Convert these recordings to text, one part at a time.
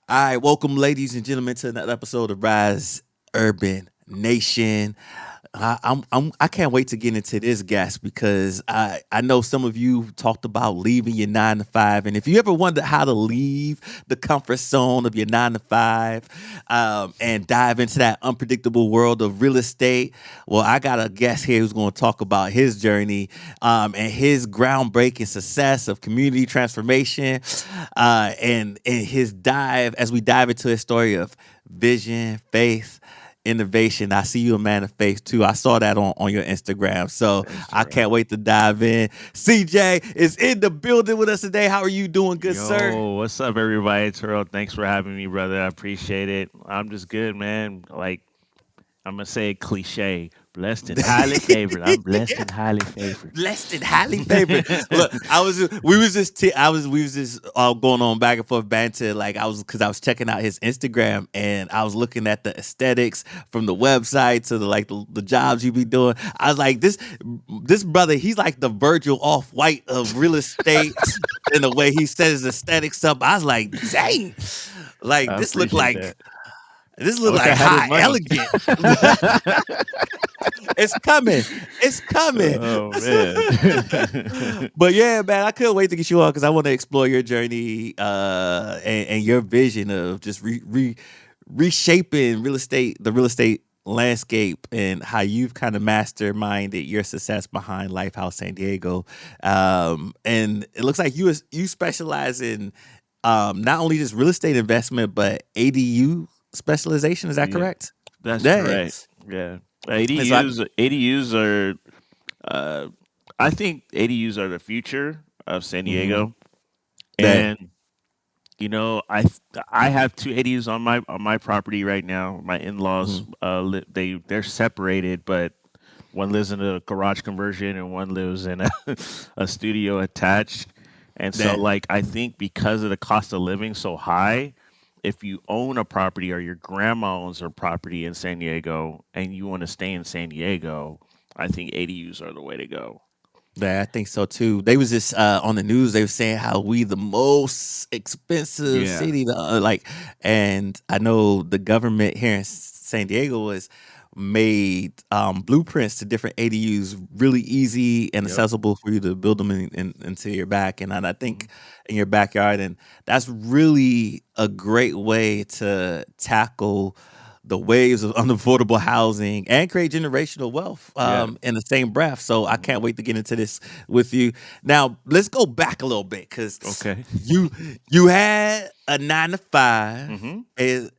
All right, welcome, ladies and gentlemen, to another episode of Rise Urban Nation. I can't wait to get into this, guest, because I know some of you talked about leaving your 9 to 5, and if you ever wondered how to leave the comfort zone of your 9 to 5 and dive into that unpredictable world of real estate, well, I got a guest here who's going to talk about his journey and his groundbreaking success of community transformation, and his dive as we dive into his story of vision, faith, innovation. I see you a man of faith too. I saw that on your Instagram. So Thanks, I bro. can't wait to dive in. CJ is in the building with us today. How are you doing, good sir? Yo, what's up, everybody? Terrell, thanks for having me, brother. I appreciate it. I'm just good, man. Like, I'm going to say a cliche blessed and highly favored. I'm blessed and highly favored. Blessed and highly favored. Look, we was just going on back and forth banter. Like because I was checking out his Instagram and I was looking at the aesthetics from the website to the jobs you be doing. I was like, this brother, he's like the Virgil Off White of real estate in the way he set his aesthetics up. I was like, dang, like I appreciate that. this I look wish I like had his high money. elegant. It's coming. It's coming. Oh, man. But yeah, man, I couldn't wait to get you on because I want to explore your journey and your vision of just reshaping the real estate landscape, and how you've kind of masterminded your success behind Lifehouse San Diego. And it looks like you specialize in not only just real estate investment but ADU specialization. Is that Yeah, correct? that's Yeah. correct. Yeah. It's like, ADUs are, uh, I think ADUs are the future of San mhm, Diego. yeah. And I have two ADUs on my property right now. My in-laws, Mhm. they're separated, but one lives in a garage conversion and one lives in a, a studio attached. And so, Yeah. like, I think because of the cost of living so high, if you own a property or your grandma owns a property in San Diego and you want to stay in San Diego, I think ADUs are the way to go. Yeah, I think so too. They was just on the news. They were saying how we the most expensive Yeah. city, and I know the government here in San Diego has made blueprints to different ADUs really easy and Yep. accessible for you to build them into your back, and I Mhm. think in your backyard, and that's really a great way to tackle the waves of unaffordable housing and create generational wealth Yeah. in the same breath. So I Mhm. can't wait to get into this with you. Now, let's go back a little bit because Okay. you you had a 9 to 5 Hmm.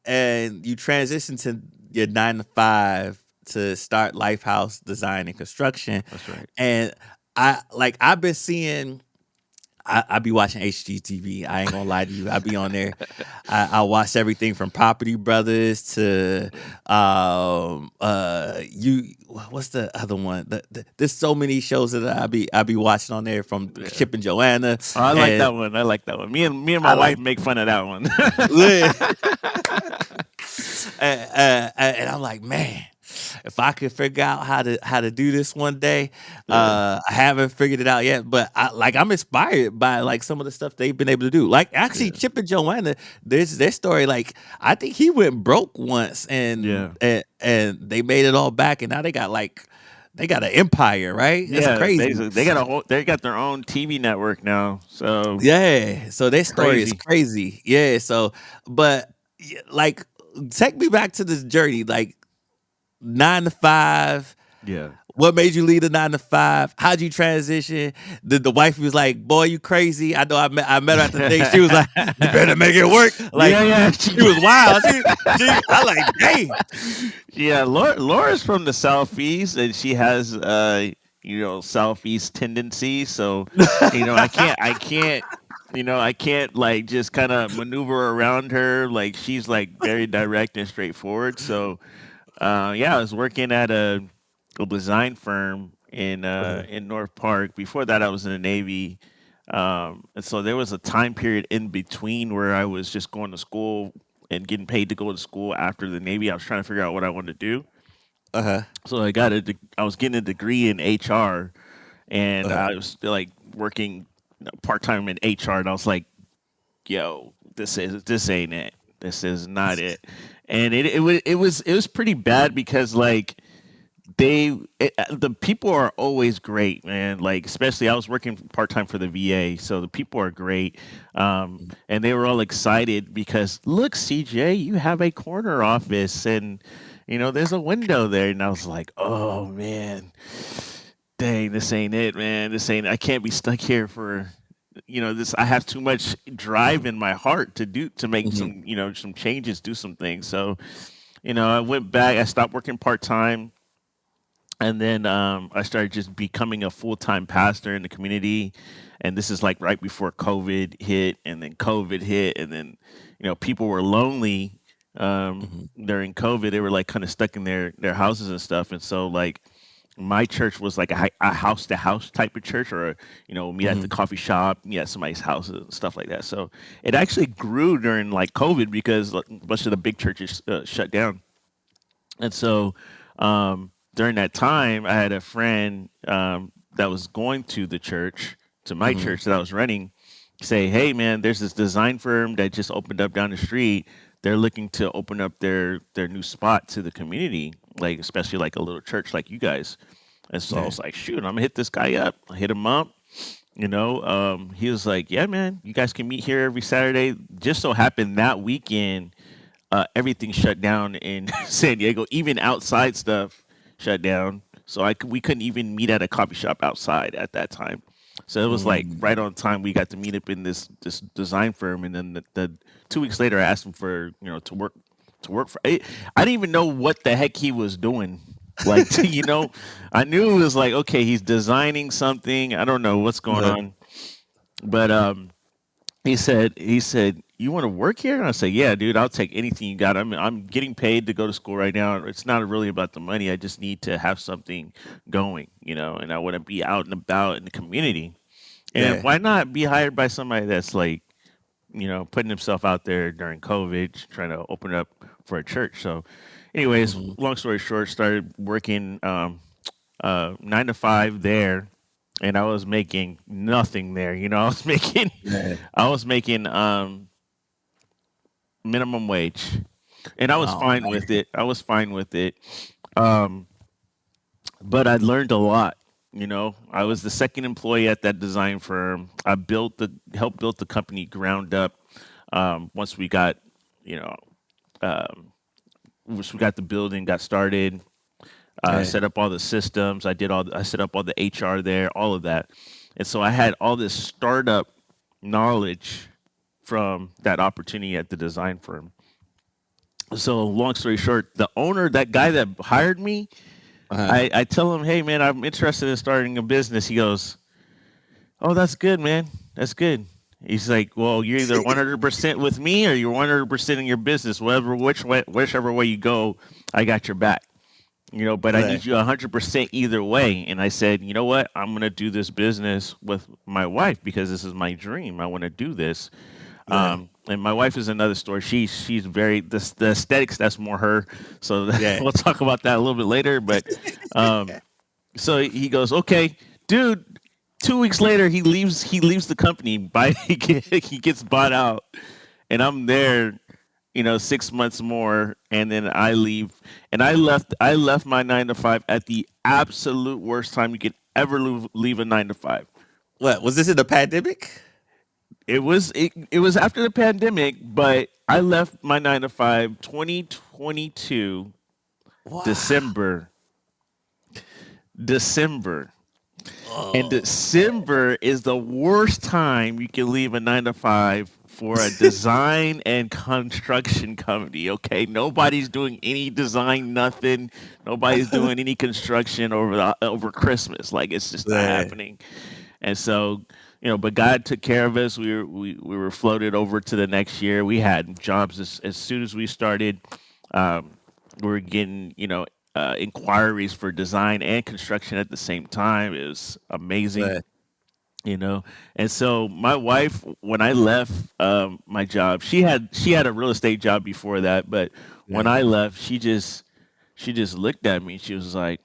and you transitioned to your 9 to 5 to start Lifehouse Design and Construction. That's right. And I've been seeing I be watching HGTV. I ain't gonna lie to you. I be on there. I watch everything from Property Brothers to you. What's the other one? There's so many shows that I be watching on there from Yeah. Chip and Joanna, Oh, I like and that one. I like that one. Me and my I wife like. make fun of that one. And I'm like, man, if I could figure out how to do this one day, Yeah. I haven't figured it out yet, but I'm inspired by like some of the stuff they've been able to do. Like actually, Yeah. Chip and Joanna, their story. Like I think he went broke once, Yeah. and they made it all back, and now they got an empire, right? That's Yeah. crazy. They got their own TV network now. So Yeah, so their story is crazy. crazy. Yeah, so but like take me back to this journey, like 9 to 5. Yeah. What made you leave the 9 to 5? How'd you transition? The wife was like, "Boy, you crazy." I know. I met her at the thing. She was like, "You better make it work." Like Yeah, yeah. she was wild. I like, dang. Yeah, Laura's from the southeast, and she has southeast tendencies. So, I can't like just kind of maneuver around her. Like she's like very direct and straightforward. So, yeah, I was working at a design firm in North Park. Before that, I was in the Navy. And so there was a time period in between where I was just going to school and getting paid to go to school after the Navy. I was trying to figure out what I wanted to do. Uh huh. So I was getting a degree in HR, and Uh I was like working part time in HR. And I was like, "Yo, this ain't it." This is not it. And it was pretty bad because like the people are always great, man. Like especially I was working part time for the VA, so the people are great, and they were all excited because look, CJ, you have a corner office, and there's a window there, and I was like, oh man, dang, this ain't it, man. This ain't. I can't be stuck here for. This. I have too much drive in my heart to make Mhm. some changes, do some things. So, I went back. I stopped working part time, and then I started just becoming a full time pastor in the community. And this is like right before COVID hit, and then COVID hit, and then people were lonely Mhm. during COVID. They were like kind of stuck in their houses and stuff, and so like my church was like a house to house type of church, or meet at the Mhm. coffee shop, meet at somebody's house and stuff like that. So it actually grew during like COVID because like, a bunch of the big churches shut down. And so during that time, I had a friend that was going to the church, to my Mhm. church that I was running, say, "Hey, man, there's this design firm that just opened up down the street. They're looking to open up their new spot to the community, like especially like a little church like you guys." And so I Yeah. was like, "Shoot, I'm gonna hit this guy up." I hit him up. He was like, "Yeah, man, you guys can meet here every Saturday." Just so happened that weekend everything shut down in San Diego. Even outside stuff shut down. So we couldn't even meet at a coffee shop outside at that time. So it was like Mm. right on time. We got to meet up in this design firm, and then the 2 weeks later, I asked him for to work for. I didn't even know what the heck he was doing. Like I knew it was like okay, he's designing something. I don't know what's going Uh, on, but he said, "You want to work here?" And I said, "Yeah, dude, I'll take anything you got. I'm getting paid to go to school right now. It's not really about the money. I just need to have something going, and I want to be out and about in the community. And yeah. why not be hired by somebody that's like, putting himself out there during COVID, trying to open up for a church." So, anyways, Mhm. long story short, started working 9 to 5 there, and I was making nothing there. I was making Yeah. I was making minimum wage, and I was Oh fine with man. it. I was fine with it. Um, but I learned a lot. I was the second employee at that design firm. I helped build the company ground up. Once we got, you know, once we got the building, got started, Yeah. set up all the systems. I set up all the HR there, all of that, and so I had all this startup knowledge from that opportunity at the design firm. So long story short, the owner, that guy that hired me, Uh-huh. I tell him, "Hey man, I'm interested in starting a business." He goes, "Oh, that's good, man. That's good." He's like, "Well, you're either 100% with me or you're 100% in your business. Whichever way you go, I got your back. But I Yeah. need you 100% either way." And I said, "You know what? I'm gonna do this business with my wife because this is my dream. I want to do this." Yeah. And my wife is another story. She's very the aesthetics. That's more her. So Yeah. we'll talk about that a little bit later. But um, so he goes, "Okay, dude." 2 weeks later, he leaves. He leaves the company. He gets bought out, and I'm there. 6 months more, and then I leave. And I left. I left my 9 to 5 at the absolute worst time you could ever leave a 9 to 5. What was this in the pandemic? It was after the pandemic, but I left my 9 to 5 2022 Wow. December. December. And Oh. December is the worst time you can leave a 9 to 5 for a design and construction company. Okay, nobody's doing any design, nothing. Nobody's doing any construction over Christmas. Like it's just not Yeah. happening. And so, but God took care of us. We were floated over to the next year. We had jobs as soon as we started. Um, we were getting, inquiries for design and construction at the same time. It was amazing, Yeah. you know. And so my wife, when I left my job, she had a real estate job before that, but when Yeah. I left, she just looked at me. She was like,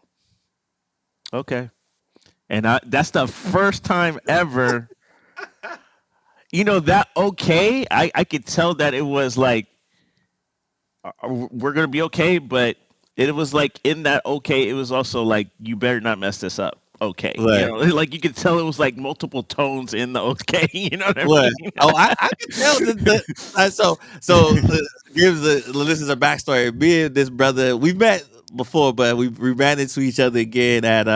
"Okay." And that's the first time ever, that okay. I could tell that it was like. we're gonna be okay, but it was like in that okay, it was also like you better not mess this up. Okay, Right. like you could tell it was like multiple tones in the okay. You know what I What? mean? Oh, I can tell the gives the listeners a backstory. Me and this brother, we met before, but we ran into each other again at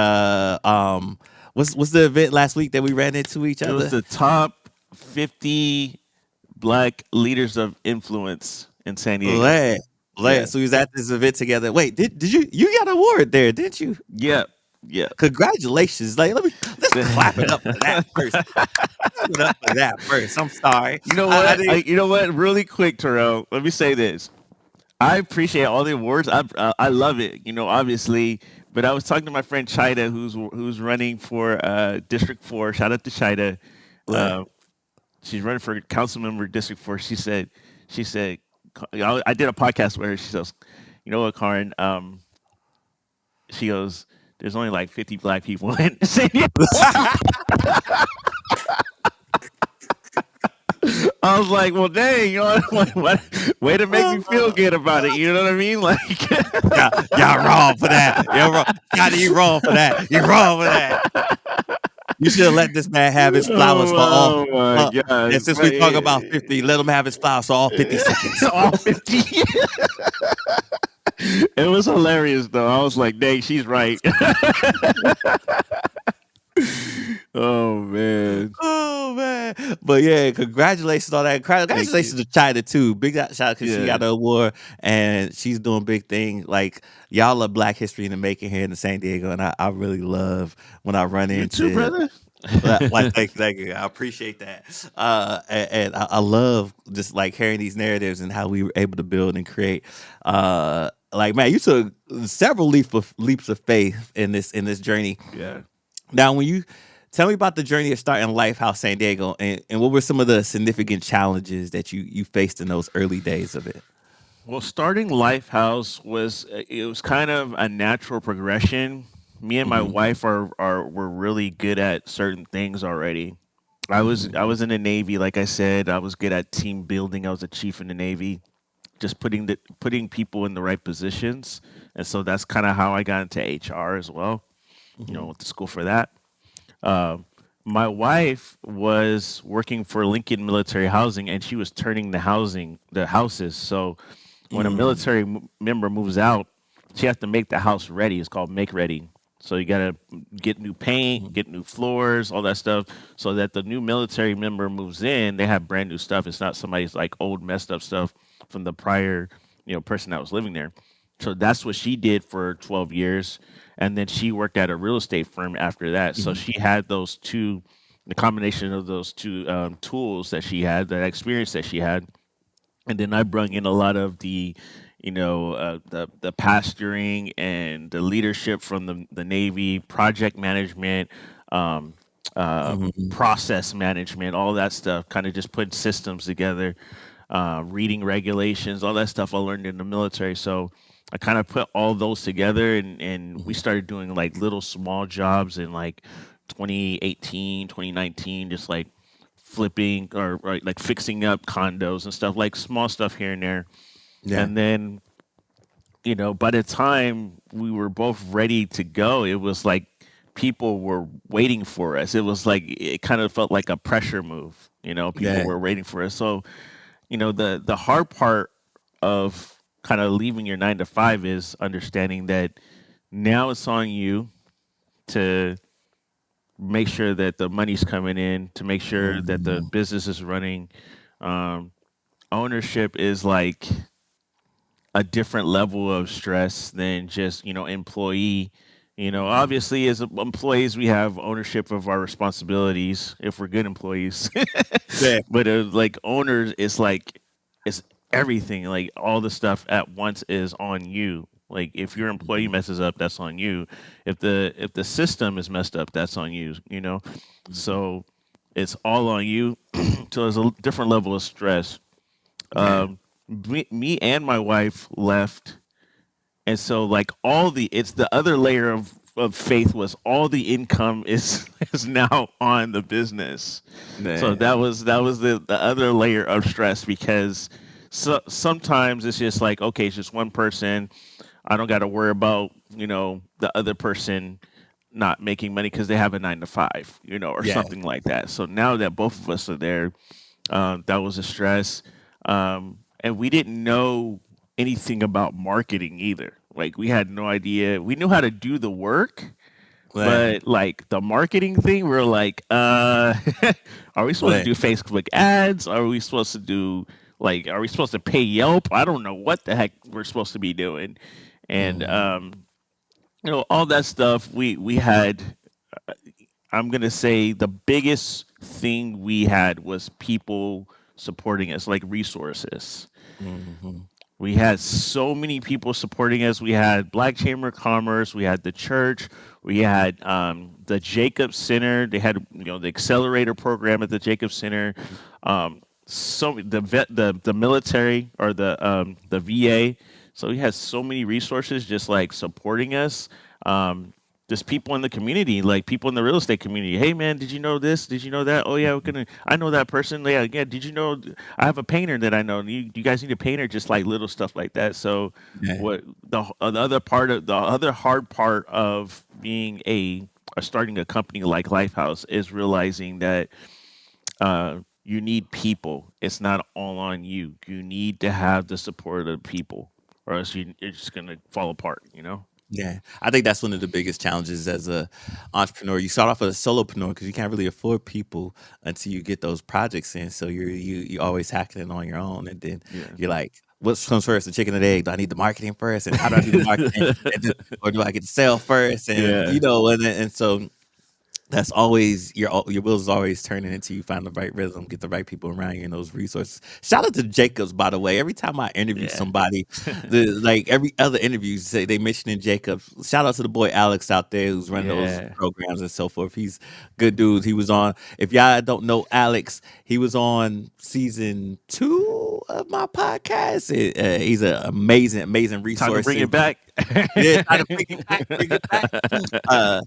what's the event last week that we ran into each It was other? the top 50 black leaders of influence in San Diego. Lad. Yeah, Lad. So we was at this event together. Wait, did you got an award there, didn't you? yeah, yeah. Congratulations. Like let's clap it up for that first. Clap it up for that first. I'm sorry. You know I what? didn't You know what? Really quick, Terrell. Let me say this. I appreciate all the awards. I love it. Obviously. But I was talking to my friend Chida, who's running for District 4. Shout out to Chida. look. Uh, she's running for council member District 4. She said, I did a podcast where she says, you know what, Karin? She goes, there's only like 50 black people in San Diego. I was like, well, dang, way to make me feel good about it. You know what I mean? Like, Y'all wrong for that. Y'all wrong. God, you wrong for that. You wrong for that. You should have let this man have his flowers for all. oh my And gosh. since But we talk about 50, let him have his flowers for all 50 seconds. all 50. It was hilarious, though. I was like, dang, she's right. Oh, man. Oh man. But yeah, congratulations on that. Thank Congratulations you. to China too. Big shout because she Yeah. got an award and she's doing big thing. Like y'all are Black history in the making here in San Diego. And I really love when I run You too, into brother. like thank you. I appreciate that. And I love just like hearing these narratives and how we were able to build and create. Like man, you took several leaps of faith in this journey. Yeah. Now, when you tell me about the journey of starting Lifehouse San Diego, and what were some of the significant challenges that you faced in those early days of it? Well, starting Lifehouse was kind of a natural progression. Me and my Hmm. wife were really good at certain things already. I Hmm. was in the Navy, like I said. I was good at team building. I was a chief in the Navy, just putting people in the right positions, and so that's kind of how I got into HR as well. Hmm. Went to school for that. Um, my wife was working for Lincoln Military Housing, and she was turning the houses. So when a Mm. military member moves out, she has to make the house ready. It's called make ready. So you got to get new paint, get new floors, all that stuff, so that the new military member moves in, they have brand new stuff. It's not somebody's like old messed up stuff from the prior, person that was living there. So that's what she did for 12 years, and then she worked at a real estate firm after that. So Mhm. she had the combination of those two tools that she had, that experience that she had, and then I brought in a lot of the pastoring and the leadership from the Navy, project management, um, Mhm. process management, all that stuff. Kind of just putting systems together, reading regulations, all that stuff I learned in the military. So I kind of put all those together, and we Mhm. started doing like little small jobs in like 2018, 2019, just like flipping or like fixing up condos and stuff, like small stuff here and there. Yeah. And then, by the time we were both ready to go, it was like people were waiting for us. It was like it kind of felt like a pressure move. People Yeah. were waiting for us. So, the hard part of kind of leaving your 9 to 5 is understanding that now it's on you to make sure that the money's coming in, to make sure that the Mhm. business is running. Um, Ownership is like a different level of stress than just employee. Mhm. Obviously, as employees, we have ownership of our responsibilities if we're good employees. Yeah. But like owners, it's everything. Like all the stuff at once is on you. Like if your employee Mhm. messes up, that's on you. If the system is messed up, that's on you. Mhm. So it's all on you. So there's a different level of stress. Yeah. Me and my wife left, and so like it's the other layer of faith was all the income is is now on the business. So Yeah. that was the other layer of stress because so sometimes it's just like, okay, it's just one person. I don't got to worry about, the other person not making money because they have a 9 to 5, or Yeah. something like that. So now that both of us are there, that was a stress. And we didn't know anything about marketing either. Like, we had no idea. We knew how to do the work, Right. but like the marketing thing, we're like, are we supposed to Right. do Facebook ads? Are we supposed to do are we supposed to pay Yelp? I don't know what the heck we're supposed to be doing. And Mhm. all that stuff we had. I'm gonna say the biggest thing we had was people supporting us, like resources. Mhm. We had so many people supporting us. We had Black Chamber of Commerce. We had the church. We had the Jacob Center. They had the accelerator program at the Jacob Center. So the military, or the VA. So we had so many resources just like supporting us. Just people in the community, like people in the real estate community. Hey man, did you know this? Did you know that? Oh yeah, I know that person. Yeah, yeah. Did you know? I have a painter that I know. You guys need a painter, just like little stuff like that. So, Yeah. what the other hard part of being or starting a company like Lifehouse is realizing that you need people. It's not all on you. You need to have the support of people, or else you're just gonna fall apart. Yeah, I think that's one of the biggest challenges as a entrepreneur. You start off as a solopreneur because you can't really afford people until you get those projects in. So you always tackling on your own, and then Yeah. you're like, "What comes first, the chicken or the egg? Do I need the marketing first, and how do I do the marketing, and then, or do I get to sell first?" And Yeah. and so that's always your wheels is always turning until you find the right rhythm, get the right people around you, and those resources. Shout out to Jacobs, by the way. Every time I interview Yeah. somebody, like every other interview, say they mentioning Jacobs. Shout out to the boy Alex out there who's running those Yeah. programs and so forth. He's good dude. He was on. If y'all don't know Alex, he was on season 2 of my podcast. He's an amazing Time to bring resources. it back. Yeah, try to bring it back, bring it back. Uh,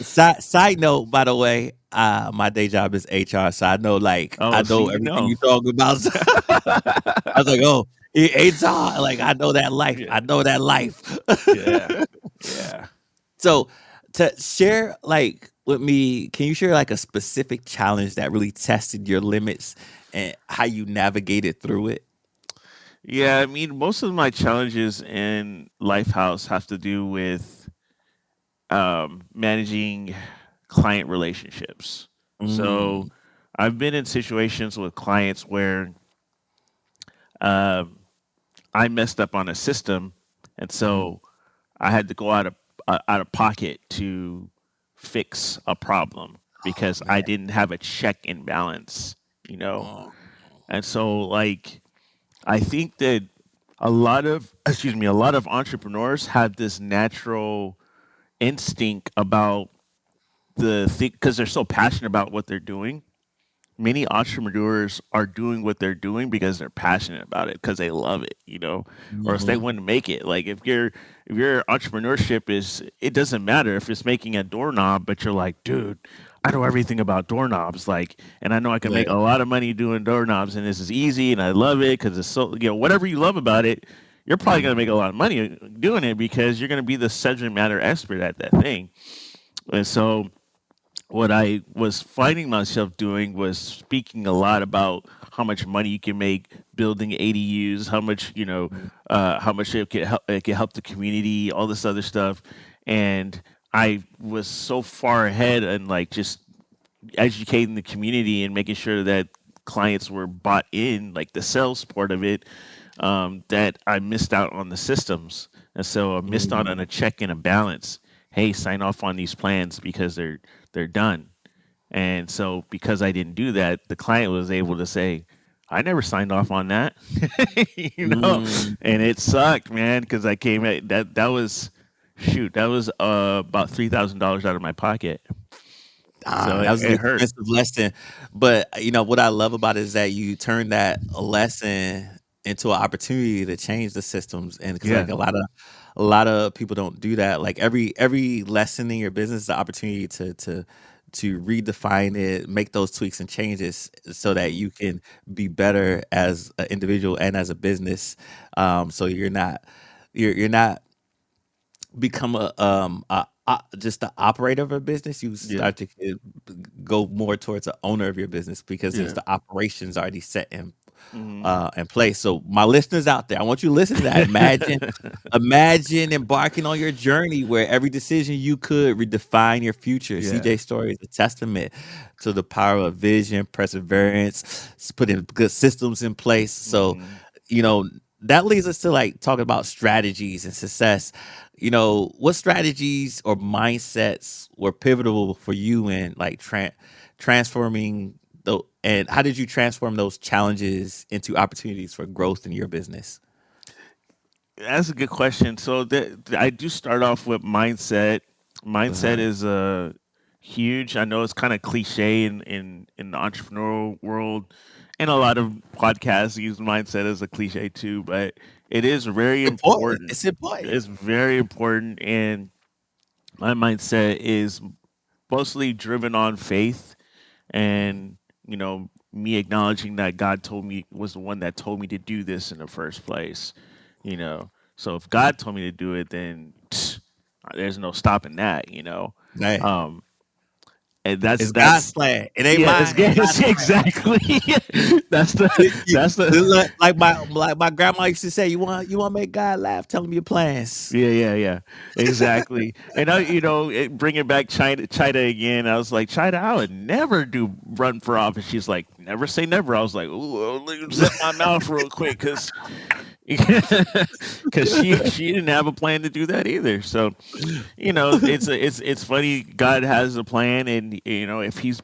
side note, by the way, my day job is HR, so I Oh, see, know you everything know. you talking about. I was like, oh, HR, like I know that life. Yeah. I know that life. Yeah. Yeah. So to share with me, can you share like a specific challenge that really tested your limits and how you navigated through it? Yeah. I mean, most of my challenges in Lifehouse have to do with managing client relationships. So Mm, I've been in situations with clients where um, I messed up on a system, and mm, so I had to go out of pocket to fix a problem oh because I man. didn't have a check and balance, you know. Oh, And so, like, I think that a lot of entrepreneurs have this natural instinct about the thing because they're so passionate about what they're doing. Many entrepreneurs are doing what they're doing because they're passionate about it, because they love it, or else they mhm. wouldn't make it. Like, if your entrepreneurship is, it doesn't matter if it's making a doorknob, but you're like, dude, I know everything about doorknobs, like, and I know I can make Right. a lot of money doing doorknobs, and this is easy, and I love it because it's so, whatever you love about it, you're probably Mhm. gonna make a lot of money doing it because you're gonna be the subject matter expert at that thing. And so what I was finding myself doing was speaking a lot about how much money you can make building ADUs, how much it can help the community, all this other stuff, and I was so far ahead and like just educating the community and making sure that clients were bought in, like the sales part of it, that I missed out on the systems, and so I missed out on Mm, a check and a balance. Hey, sign off on these plans because they're done. And so because I didn't do that, the client was able to say, I never signed off on that. mm. And it sucked, man, because I came at that was shoot, that was about $3,000 out of my pocket. So That was an it hurt. expensive lesson, but, what I love about it is that you turn that lesson into an opportunity to change the systems, and because Yeah. like, a lot of people don't do that, like, every lesson in your business is an opportunity to to redefine it, make those tweaks and changes so that Mhm. you can be better as an individual and as a business. So you're not become just the operator of a business. You Yeah. start to go more towards the owner of your business because there's Yeah. the operations already set Mhm. in place. So my listeners out there, I want you to listen to that. Imagine embarking on your journey where every decision you could redefine your future. Yeah. CJ's story is a testament to the power of vision, perseverance, putting good systems in place. So, Mhm. you know, that leads us to like talking about strategies and success. What strategies or mindsets were pivotal for you in like transforming and how did you transform those challenges into opportunities for growth in your business? That's a good question. So I do start off with mindset. Mindset Uh-huh. is huge. I know it's kind of cliche in the entrepreneurial world, and a lot of podcasts use mindset as a cliche too. But it is very Important. important. It's important. It's very important, and my mindset is mostly driven on faith Mhm. and me acknowledging that God told me was the one that told me to do this in the first place. So if God told me to do it, then there's no stopping that. Hey, um and that's it's God's that's plan. It ain't yeah, mine. It's God's it's exactly that's plan. the that's Like my grandma used to say, you want to make God laugh? Tell him your plans. yeah, exactly. And bring it back, China again. I was like, China, I would never do run for office. She's like, never say never. I was like, ooh, let me zip my mouth real quick, because she didn't have a plan to do that either. So it's funny. God has a plan, and if he's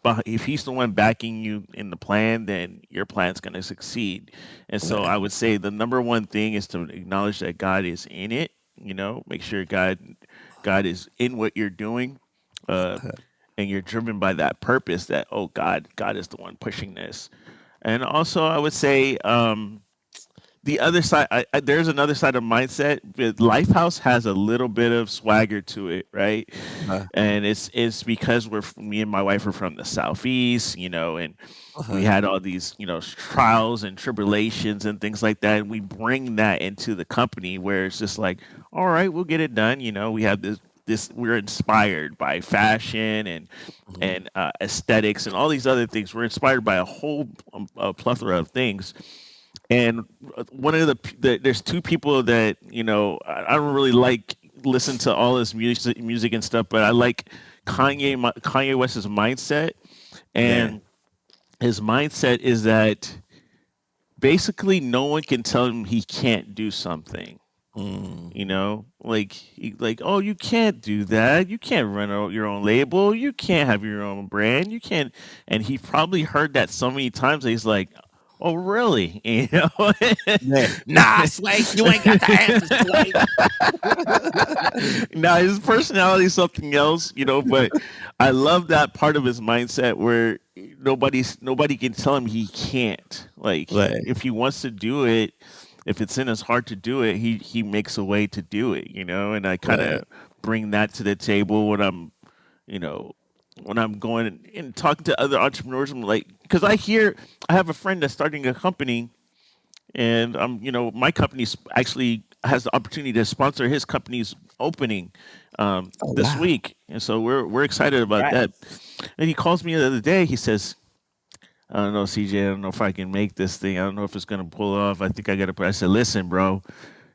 the one backing you in the plan, then your plan's going to succeed. And so Right. I would say the number one thing is to acknowledge that God is in it. Make sure God is in what you're doing, uh, and you're driven by that purpose. That, oh, God is the one pushing this. And also, I would say, the other side, there's another side of mindset. Lifehouse has a little bit of swagger to it, right? Uh-huh. And it's because me and my wife are from the southeast, and we Uh-huh. had all these trials and tribulations and things like that, and we bring that into the company where it's just like, all right, we'll get it done. We have this we're inspired by fashion Mhm. and aesthetics and all these other things. We're inspired by a whole a plethora of things. And one of there's two people that I don't really like listen to all this music and stuff, but I like Kanye West's mindset. Yeah. And his mindset is that basically no one can tell him he can't do something. Mm. Like, oh, you can't do that. You can't run your own label. You can't have your own brand. You can't. And he probably heard that so many times that he's like, oh, really? Yeah. Nah, Sway, you ain't got the answer, Sway. Now his personality is something else. But I love that part of his mindset where nobody can tell him he can't. Like, Right. if he wants to do it, if it's in his heart to do it, he makes a way to do it. And I kind Right. of bring that to the table you know when I'm going and talking to other entrepreneurs. I'm like, because I have a friend that's starting a company, and my company actually has the opportunity to sponsor his company's opening Oh this wow. week, and so we're excited about that. Congrats. And he calls me the other day. He says, "I don't know, CJ. I don't know if I can make this thing. I don't know if it's gonna pull off. I think I got to." I said, "Listen, bro,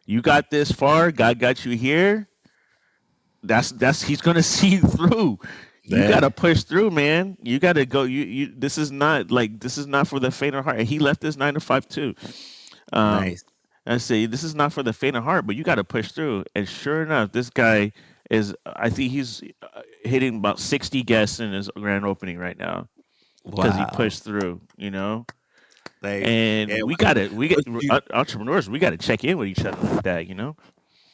you got this far. God got you here. That's He's gonna see you through. You Yeah. gotta push through, man. You gotta go. You this is not for the faint of heart." And he left this 9 to 5 too. Um, Nice. I say this is not for the faint of heart, but you got to push through. And sure enough, this guy is. I think he's hitting about 60 guests in his grand opening right now because he Wow. pushed through. Like, And yeah, we got to we get what you entrepreneurs. We got to check in with each other like that.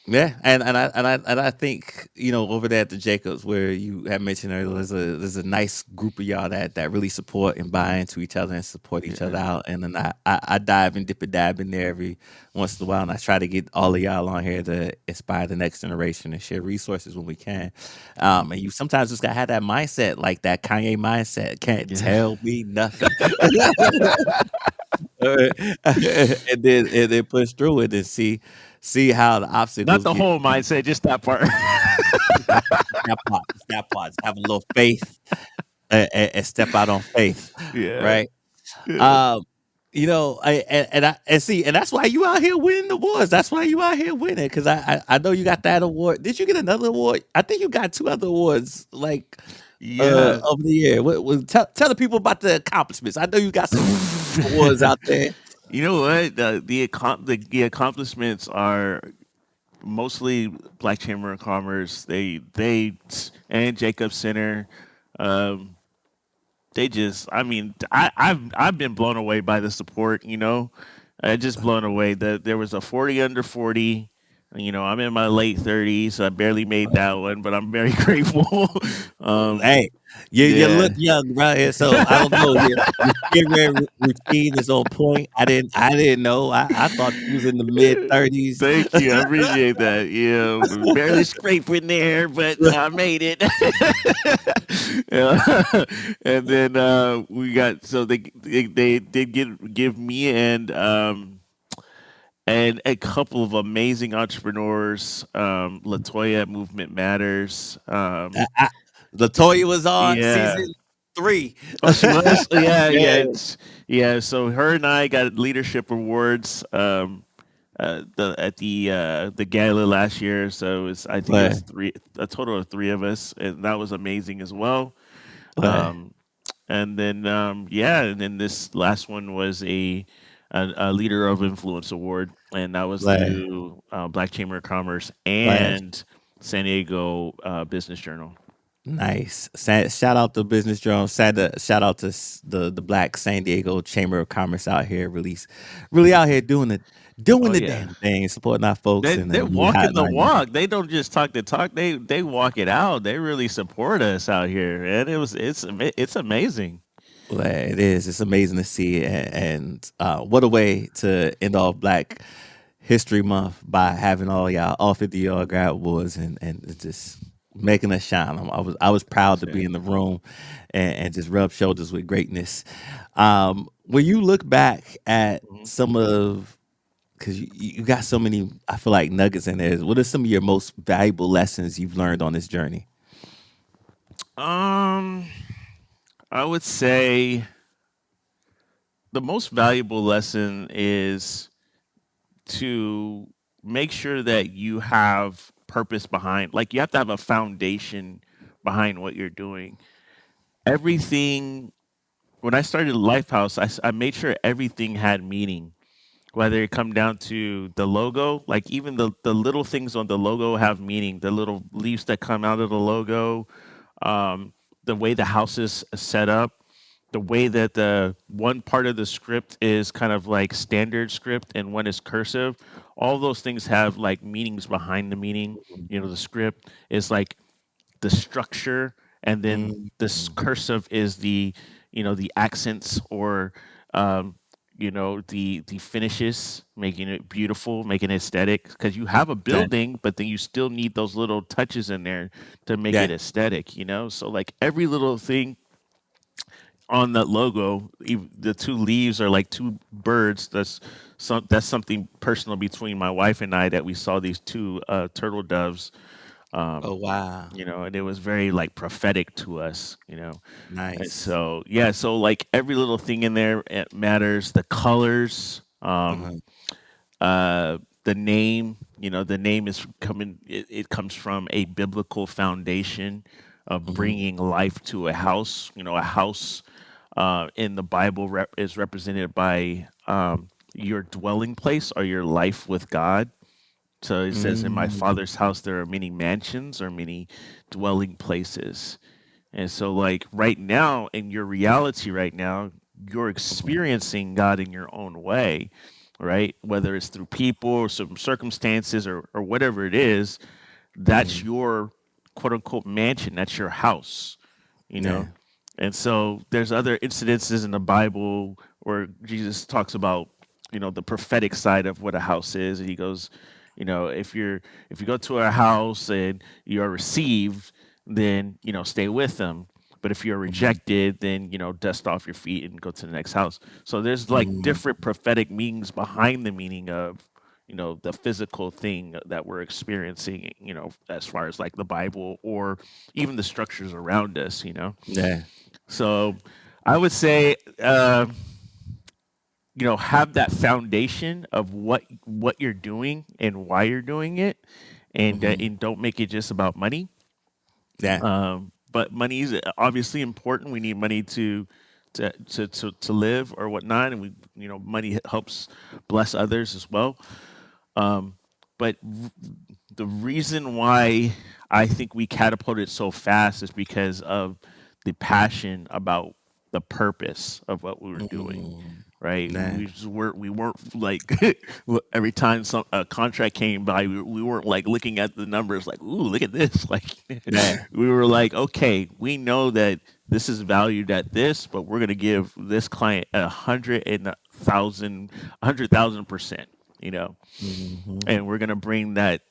Yeah, and I think over there at the Jacobs where you had mentioned earlier, there's a nice group of y'all that really support and buy into each other and support each other Yeah. out. And then I dive and dip and dab in there every once in a while, and I try to get all of y'all on here to inspire the next generation and share resources when we can. And you sometimes just gotta have that mindset, like that Kanye mindset. Can't Yeah. tell me nothing. Uh, and then push through it and see how the Not obstacles the get. whole mindset, just that part. Just that part, just that part. Just have a little faith and step out on faith, Yeah. right? Yeah. Um, and that's why you out here winning the awards. That's why you out here winning because I know you got that award. Did you get another award? I think you got two other awards, like Yeah. over the year. Tell the people about the accomplishments. I know you got some awards out there. You know what? The accomplishments are mostly Black Chamber of Commerce. They and Jacob Center. Um, they just, I mean, I've been blown away by the support. I just blown away that there was a 40 under 40. I'm in my late 30s. So I barely made that one, but I'm very grateful. um, Hey, you look yeah. young right here, so I don't know. Your skincare routine is on point. I didn't know. I thought you was in the mid-30s. Thank you. I appreciate that. Yeah, barely scraping there, but I made it. Yeah. And then we got so they did give me and a couple of amazing entrepreneurs, Latoya at Movement Matters. Latoya was on Yeah. season 3. Oh, she was. Oh, yeah, Yeah, yeah, yeah. So her and I got leadership awards. At the gala last year. So I think it but was a total of three of us, and that was amazing as well. but Um, and then yeah, and then this last one was a leader of influence award, and that was but through Black Chamber of Commerce but and San Diego Business Journal. nice. Shout out to Business Journal. Shout out to the Black San Diego Chamber of Commerce out here, really out here doing Oh the yeah. damn thing, supporting our folks They're and really walking the highlighting. walk. They don't just talk the talk. They walk it out. They really support us out here, and it's amazing. Well, it is. It's amazing to see, and what a way to end off Black History Month by having all 50 y'all grab awards and it's just making us shine. I was proud to be in the room and just rub shoulders with greatness. When you look back at Mhm. some of because you got so many, I feel like nuggets in there. What are some of your most valuable lessons you've learned on this journey? Um, I would say the most valuable lesson is to make sure that you have purpose behind, like you have to have a foundation behind what you're doing. Everything, when I started Lifehouse, I made sure everything had meaning, whether it come down to the logo, like even the little things on the logo have meaning, the little leaves that come out of the logo, um, the way the house is set up, the way that the one part of the script is kind of like standard script and one is cursive. All those things have like meanings behind the meaning. The script is like the structure, and then Mm, this cursive is the accents, or um, the finishes, making it beautiful, making it aesthetic, because you have a okay. building, but then you still need those little touches in there to make Yeah. it aesthetic. So like every little thing on that logo, the two leaves are like two birds. That's something personal between my wife and I, that we saw these two turtle doves. Oh um, wow. and it was very like prophetic to us. And Nice. so yeah, so like every little thing in there, it matters. The colors, Uh-huh. the name. The name is coming. It comes from a biblical foundation of Mhm. bringing life to a house. A house in the Bible is represented by your dwelling place or your life with God. So it says, "In my Mm, Father's house there are many mansions or many dwelling places." And so, like right now, in your reality right now, you're mhm. experiencing God in your own way. right? Whether it's through people or some circumstances or whatever it is, that's Mm-hmm. your quote unquote mansion. That's your house, you Yeah. know? And so there's other incidences in the Bible where Jesus talks about, the prophetic side of what a house is. And he goes, if you go to a house and you are received, then, stay with them. But if you're Mm-hmm. rejected, then, dust off your feet and go to the next house. So there's like Mm-hmm. different prophetic meanings behind the meaning of, the physical thing that we're experiencing, as far as like the Bible or even the structures around us. Yeah. So I would say, have that foundation of what you're doing and why you're doing it, Mm-hmm. and don't make it just about money. Yeah. But money is obviously important. We need money to live or whatnot, and money helps bless others as well. But the reason why I think we catapulted so fast is because of the passion about the purpose of what we were doing. Mm-hmm. Right, Yeah. we weren't like every time some a contract came by, we weren't like looking at the numbers like, ooh, look at this. Like, Yeah. we were like, okay, we know that this is valued at this, but we're gonna give this client 100,000%, Mm-hmm. and we're gonna bring that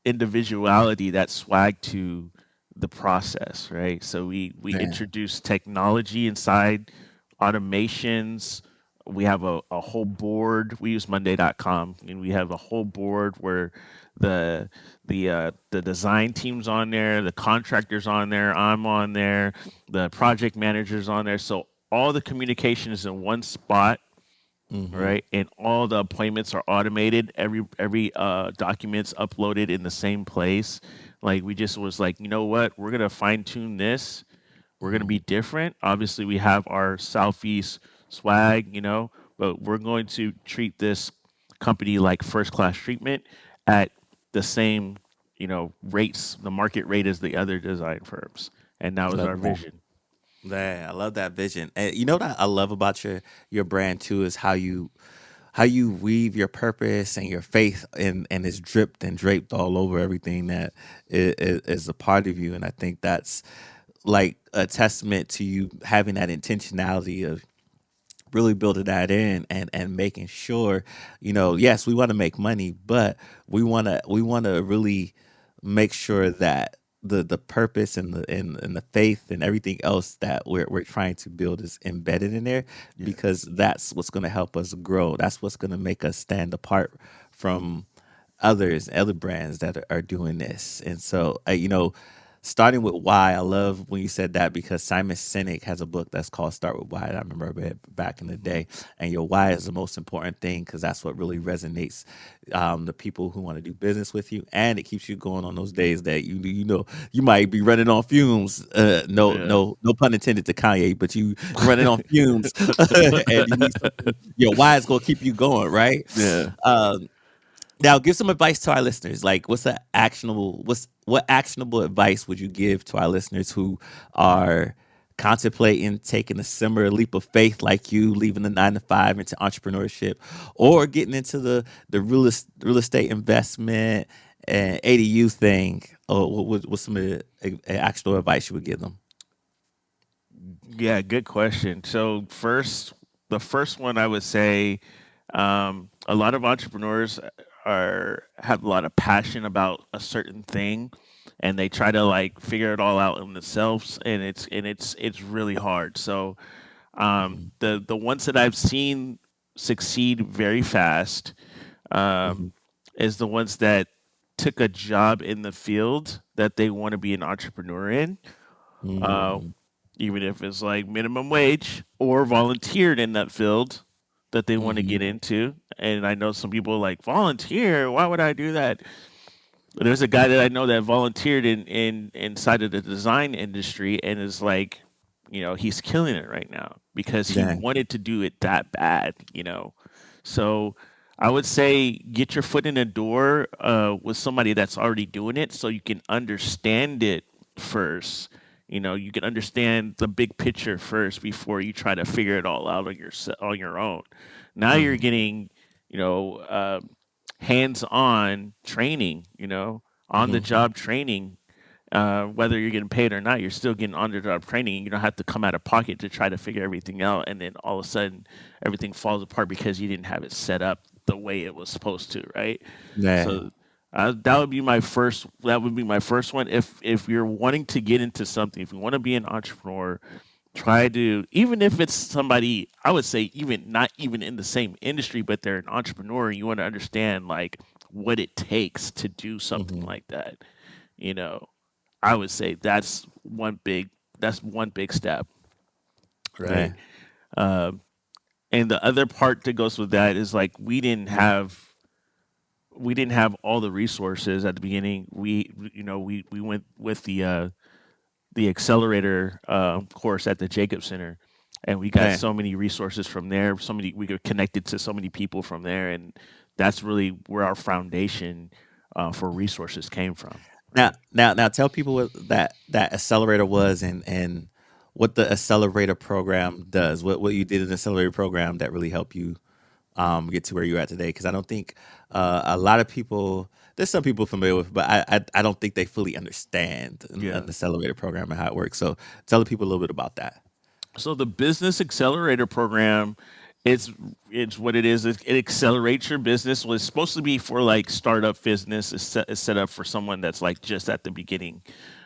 individuality, that swag to the process, right? So we Yeah. introduce technology inside, automations. We have a whole board. We use Monday.com, and we have a whole board where the the design team's on there, the contractors on there, I'm on there, the project managers on there. So all the communication is in one spot, Mm-hmm. right? And all the appointments are automated. Every document's uploaded in the same place. Like, we just was like, you know what? We're gonna fine tune this. We're gonna Mm-hmm. be different. Obviously, we have our Southeast swag, but we're going to treat this company like first class treatment at the same, rates, the market rate as the other design firms. And that was Love our that. vision. Yeah, I love that vision. And you know what I love about your brand too is how you weave your purpose and your faith and it's dripped and draped all over everything that is a part of you. And I think that's like a testament to you having that intentionality of really building that in and making sure, yes, we want to make money, but we want to really make sure that the purpose and the faith and everything else that we're trying to build is embedded in there, Yeah. because that's what's going to help us grow. That's what's going to make us stand apart from other brands that are doing this. And so, starting with why, I love when you said that, because Simon Sinek has a book that's called Start with Why. I remember it back in the Hmm. day. And your why is the most important thing, because that's what really resonates, the people who want to do business with you, and it keeps you going on those days that you might be running on fumes. No, Yeah. no, no pun intended to Kanye, but you're running on fumes, and you need something. Your why is gonna keep you going, right? Yeah. Um, Now, give some advice to our listeners. Like, what actionable advice would you give to our listeners who are contemplating taking a similar leap of faith, like you, leaving the 9 to 5 into entrepreneurship, or getting into the real estate investment and ADU thing? Or what's some of the actionable advice you would give them? Yeah, good question. So the first one I would say, a lot of entrepreneurs are have a lot of passion about a certain thing, and they try to like figure it all out in themselves, and it's really hard. So, Hmm. the ones that I've seen succeed very fast, Hmm. um, is the ones that took a job in the field that they want to be an entrepreneur in, uh, Hmm. even if it's like minimum wage, or volunteered in that field that they want to Hmm. get into. And I know some people are like, volunteer, why would I do that? There's a guy that I know that volunteered in inside of the design industry, and is like, he's killing it right now because he Yeah. wanted to do it that bad. So I would say get your foot in the door, with somebody that's already doing it, so you can understand it first. you can understand the big picture first before you try to figure it all out on your own. Now you're Hmm. getting, you know, hands-on training, on the Hmm. job training. Whether you're getting paid or not, you're still getting on the job training. You don't have to come out of pocket to try to figure everything out, and then all of a sudden everything falls apart because you didn't have it set up the way it was supposed to, right? Yeah. So that would be my first. That would be my first one. If you're wanting to get into something, if you want to be an entrepreneur, try to, even if it's somebody, I would say, even not even in the same industry, but they're an entrepreneur, you want to understand like what it takes to do something Hmm. like that. You know, I would say that's one big step, right? Yeah. Um, and the other part that goes with that is like we didn't have all the resources at the beginning. We went with the accelerator course at the Jacob Center, and we got Yeah. so many resources from there. So many we got connected to so many people from there, and that's really where our foundation for resources came from. Now, Right. now, tell people what that accelerator was, and what the accelerator program does. What you did in the accelerator program that really helped you get to where you're at today. Because I don't think a lot of people. There's some people familiar with, but I don't think they fully understand an Yeah. accelerator program and how it works. So tell the people a little bit about that. So the business accelerator program, it's it's what it is. It accelerates your business. Well, it's supposed to be for like startup business. It's set up for someone that's like just at the beginning,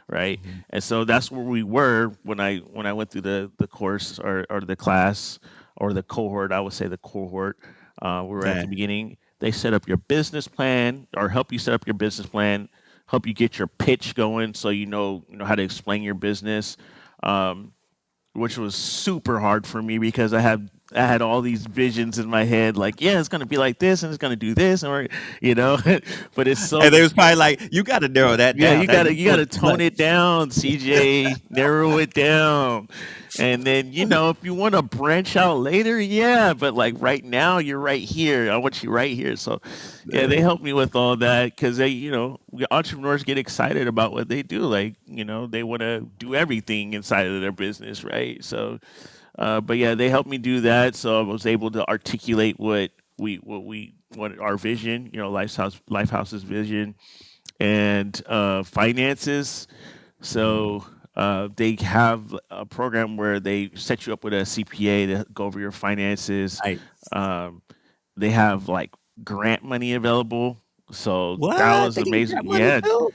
right? Hmm. And so that's where we were when I went through the course or the class or the cohort. I would say the cohort. We were at Yeah. the beginning. They set up your business plan or help you set up your business plan, help you get your pitch going so you know how to explain your business. Um, which was super hard for me because I had all these visions in my head, like, yeah, it's gonna be like this and it's gonna do this, and you know, but it's And so they was probably like, you got to narrow that yeah, down. you That gotta you you doing gotta too tone much. it down, CJ, narrow it down. And then, if you want to branch out later, yeah, but like right now, you're right here. I want you right here. So, yeah, they Yeah. helped me with all that because entrepreneurs get excited about what they do. Like, they want to do everything inside of their business, right? So, but yeah, they helped me do that. So I was able to articulate what our vision, Lifehouse's vision, and finances. So they have a program where they set you up with a CPA to go over your finances. Nice. Um, they have like grant money available. So that What? was They give you amazing. that money Yeah, too?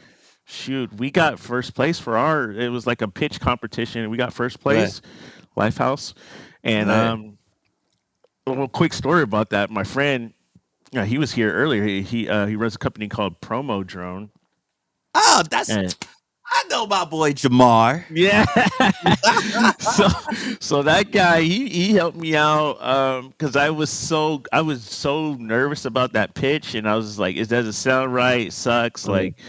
shoot, we got first place for it was like a pitch competition. We got first Right. place, Lifehouse. And Right. well, quick story about that. My friend, he was here earlier. He runs a company called Promo Drone. Oh, that's And I know my boy Jamar. yeah. so so that guy he helped me out because I was so nervous about that pitch, and I was just like, it doesn't sound right, it sucks, Uh, like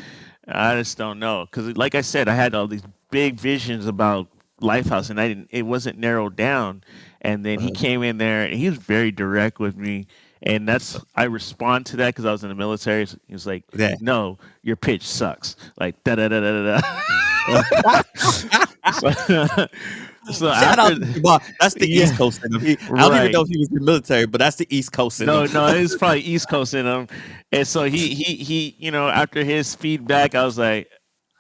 I just don't know, because like I said, I had all these big visions about Lifehouse, and it wasn't narrowed down. And then he uh, came in there and he was very direct with me, and I respond to that because I was in the military. So he was like, yeah. no, your pitch sucks, like da da da da da Uh, so, so Shout out after, to Jamar. That's the East yeah, Coast in him. I don't even right. know if he was in the military, but that's the East Coast in him. No, no, it's probably East Coast in him. And so he, after his feedback, I was like,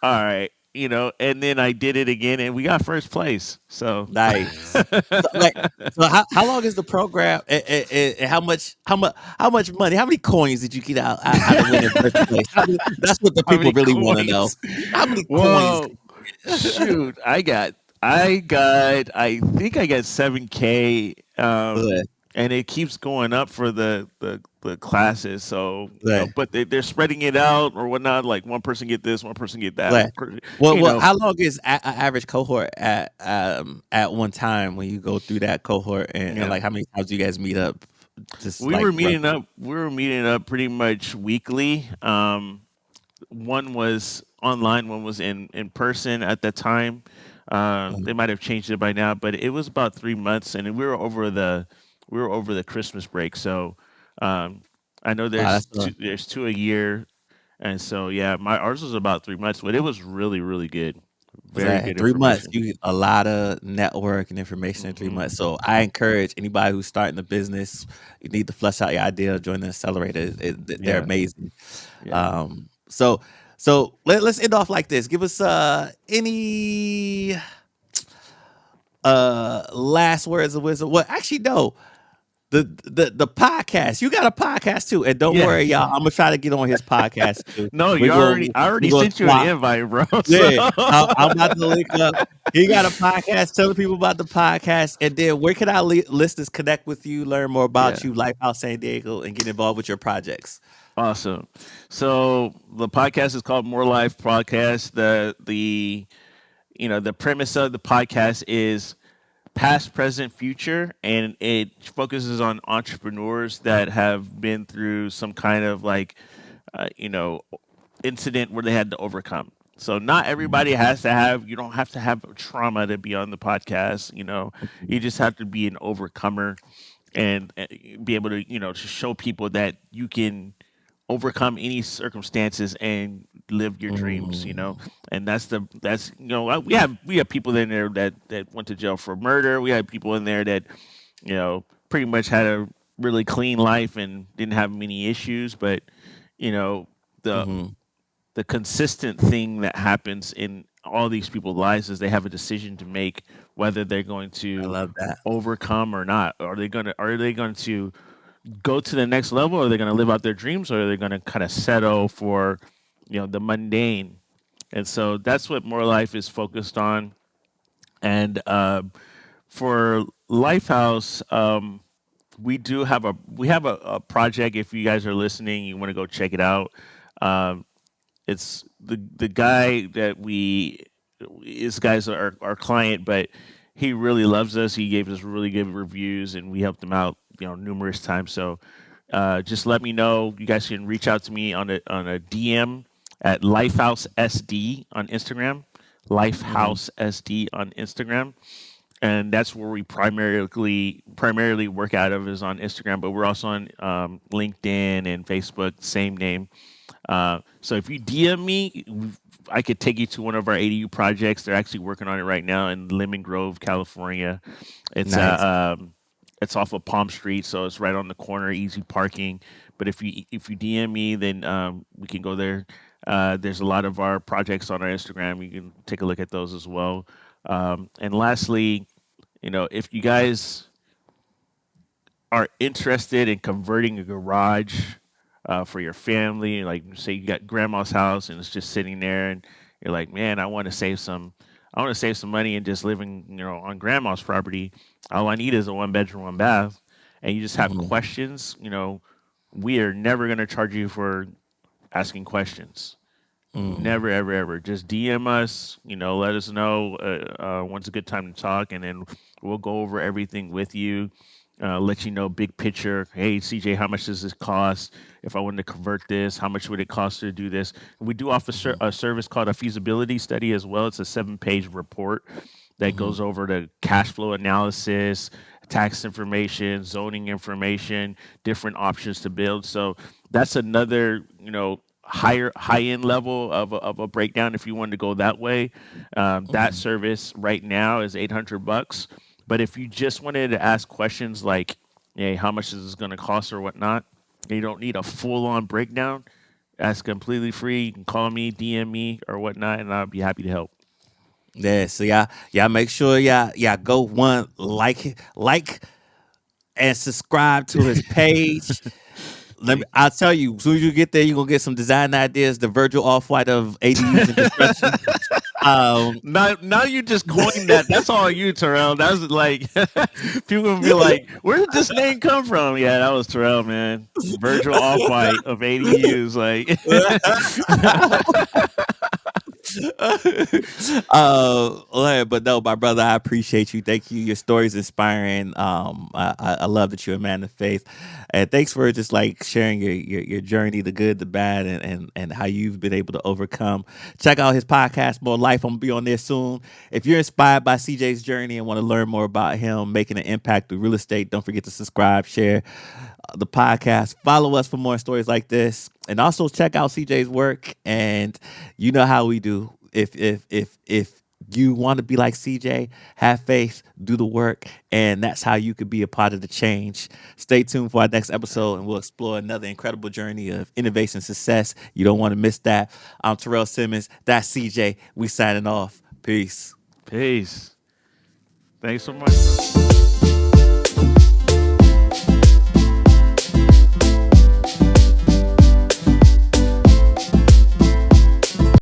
all right, and then I did it again and we got first place. So Nice. So, like, so how long is the program? And how much money? How many coins did you get out of winning first place? That's what the how people many really want to know. coins? How many coins? Whoa. Shoot, I think I got 7K, Uh, and it keeps going up for the classes. So, uh, but they're spreading it out or whatnot. Like one person get this, one person get that. uh. One person, Well, you well, know, how long is a average cohort at one time when you go through that cohort, and yeah. like how many times do you guys meet up? Just We like were rough. meeting up. We were meeting up pretty much weekly. One was online, one was in person at that time. They might have changed it by now, but it was about 3 months, and we were over the Christmas break. So um, I know Wow, there's there's two a year, and so yeah, my ours was about 3 months, but it was really really good, Very Exactly. good 3 months, information. you get a lot of network and information in 3 months. Hmm. So I encourage anybody who's starting a business, you need to flesh out your idea, join the accelerator. They're Yeah, amazing. yeah. Um, so let's end off like this. Give us any last words of wisdom. Well, actually, no. The podcast. You got a podcast too, and don't worry, Yes. y'all. I'm gonna try to get on his podcast too. No, We're you going already. I we're already gonna sent you an swap. invite, bro. So Yeah, I'm about to link up. He got a podcast. Tell the people about the podcast, and then where can our listeners connect with you, learn more about yeah, you, Lifehouse San Diego, and get involved with your projects? awesome. So the podcast is called More Life Podcast. The the premise of the podcast is past, present, future, and it focuses on entrepreneurs that have been through some kind of like, uh, you know, incident where they had to overcome. So not everybody has to have. You don't have to have trauma to be on the podcast. You just have to be an overcomer and be able to to show people that you can overcome any circumstances and live your dreams. Mm, And that's we have people in there that went to jail for murder. We had people in there that pretty much had a really clean life and didn't have many issues, but you know the mm-hmm. the consistent thing that happens in all these people's lives is they have a decision to make whether they're going I to love that. overcome or not. Are they going to go to the next level? Are they going to live out their dreams, or are they going to kind of settle for the mundane? And so that's what More Life is focused on. And for Lifehouse, we have a project. If you guys are listening, you want to go check it out. Um, it's the guy that we this guy's our client, but he really loves us. He gave us really good reviews, and we helped him out numerous times. So just let me know. You guys can reach out to me on a DM at Lifehouse SD on Instagram. Mm, Lifehouse SD on Instagram, and that's where we primarily work out of, is on Instagram. But we're also on LinkedIn and Facebook, same name. So if you DM me, I could take you to one of our ADU projects. They're actually working on it right now in Lemon Grove, California. It's nice. it's off of Palm Street, so it's right on the corner, easy parking. But if you DM me, then we can go there. There's a lot of our projects on our Instagram. You can take a look at those as well. And lastly, if you guys are interested in converting a garage for your family, like say you got grandma's house and it's just sitting there, and you're like, man, I want to save some money and just living, on grandma's property. All I need is a 1 bedroom, 1 bath, and you just have Hmm. questions. We are never going to charge you for asking questions. Mm, Never, ever, ever. Just DM us. Let us know when's a good time to talk, and then we'll go over everything with you. Let you know big picture. Hey, CJ, how much does this cost? If I wanted to convert this, how much would it cost to do this? We do offer mhm, a service called a feasibility study as well. It's a 7-page report that mhm, goes over the cash flow analysis, tax information, zoning information, different options to build. So that's another, high end level of a breakdown if you wanted to go that way. That mhm, service right now is $800. But if you just wanted to ask questions like, hey, how much is this going to cost or whatnot, and you don't need a full on breakdown, that's completely free. You can call me, DM me, or whatnot, and I'll be happy to help. yeah, so y'all make sure y'all go one like and subscribe to his page. Thank you. I'll tell you, as soon as you get there, you're gonna get some design ideas, the Virgil off white of ADUs and construction. Um, Now you just coined that. That's all you, Terrell. That's like people gonna be like, "Where did this name come from?" Yeah, that was Terrell, man. Virgil Off White of ADUs, like. but no, my brother, I appreciate you. Thank you. Your story is inspiring. I love that you're a man of faith, and thanks for just like sharing your journey, the good, the bad, and how you've been able to overcome. Check out his podcast, More Life. I'm gonna be on there soon. If you're inspired by CJ's journey and want to learn more about him making an impact through real estate, don't forget to subscribe, share the podcast. Follow us for more stories like this, and also check out CJ's work. And you know how we do. If You want to be like CJ, have faith, do the work, and that's how you could be a part of the change. Stay tuned for our next episode, and we'll explore another incredible journey of innovation success. You don't want to miss that. I'm Terrell Simmons. That's CJ. We signing off. Peace. Peace. Thanks so much, bro.